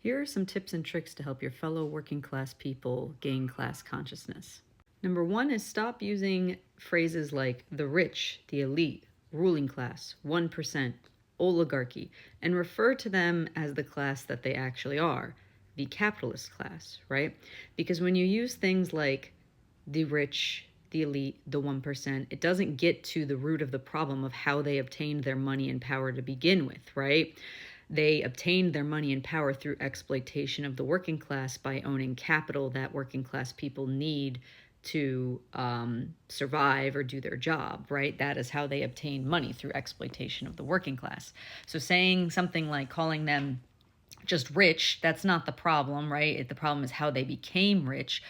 Here are some tips and tricks to help your fellow working class people gain class consciousness. Number one is stop using phrases like the rich, the elite, ruling class, 1%, oligarchy, and refer to them as the class that they actually are, the capitalist class, right? Because when you use things like the rich, the elite, the 1%, it doesn't get to the root of the problem of how they obtained their money and power to begin with, right? They obtained their money and power through exploitation of the working class by owning capital that working class people need to survive or do their job, right? That is how they obtain money, through exploitation of the working class. So saying something like calling them just rich, that's not the problem, right? The problem is how they became rich.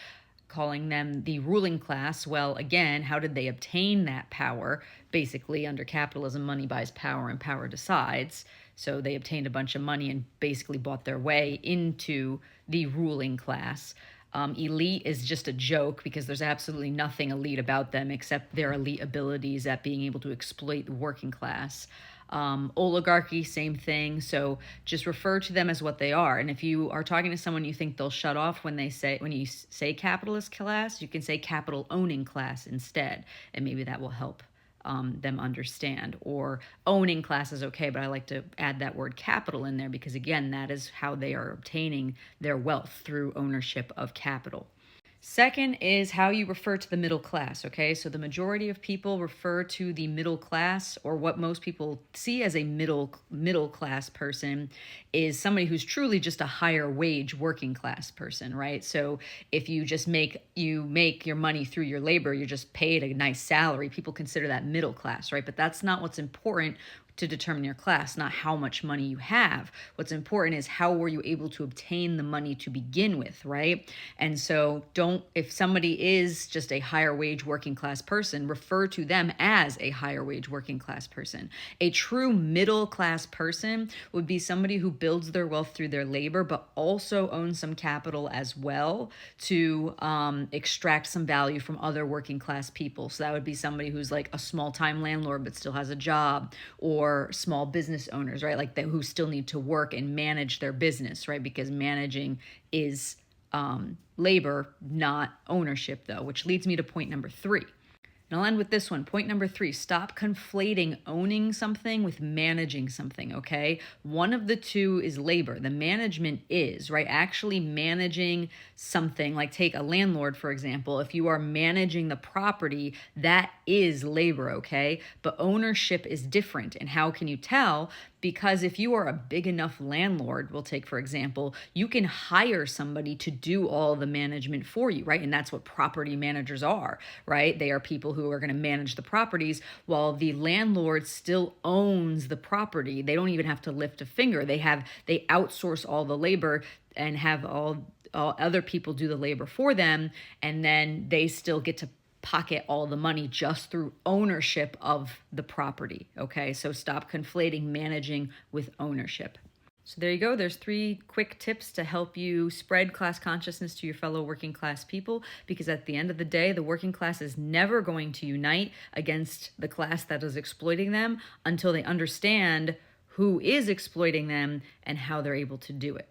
Calling them the ruling class, well, again, how did they obtain that power? Basically, under capitalism, money buys power and power decides. So they obtained a bunch of money and basically bought their way into the ruling class. Elite is just a joke because there's absolutely nothing elite about them except their elite abilities at being able to exploit the working class. Oligarchy, same thing. So just refer to them as what they are. And if you are talking to someone you think they'll shut off when you say capitalist class, you can say capital owning class instead, and maybe that will help them understand. Or owning class is okay, but I like to add that word capital in there because, again, that is how they are obtaining their wealth, through ownership of capital. Second is how you refer to the middle class, okay? So the majority of people refer to the middle class, or what most people see as a middle class person, is somebody who's truly just a higher wage working class person, right? So if you just make your money through your labor, you're just paid a nice salary, people consider that middle class, right? But that's not what's important to determine your class, not how much money you have. What's important is how were you able to obtain the money to begin with, right? And so if somebody is just a higher wage working class person, refer to them as a higher wage working class person. A true middle class person would be somebody who builds their wealth through their labor, but also owns some capital as well to extract some value from other working class people. So that would be somebody who's like a small time landlord but still has a job, or small business owners, right? Like who still need to work and manage their business, right? Because managing is labor, not ownership, though, which leads me to point number 3. And I'll end with this one. Point number 3, stop conflating owning something with managing something, okay? One of the two is labor. The management is, right? Actually managing something, like take a landlord, for example. If you are managing the property, that is labor, okay? But ownership is different. And how can you tell? Because if you are a big enough landlord, we'll take, for example, you can hire somebody to do all the management for you, right? And that's what property managers are, right? They are people who are going to manage the properties, while the landlord still owns the property. They don't even have to lift a finger. They outsource all the labor and have all other people do the labor for them, and then they still get to pocket all the money just through ownership of the property, okay? So stop conflating managing with ownership. So there you go. There's 3 quick tips to help you spread class consciousness to your fellow working class people, because at the end of the day, the working class is never going to unite against the class that is exploiting them until they understand who is exploiting them and how they're able to do it.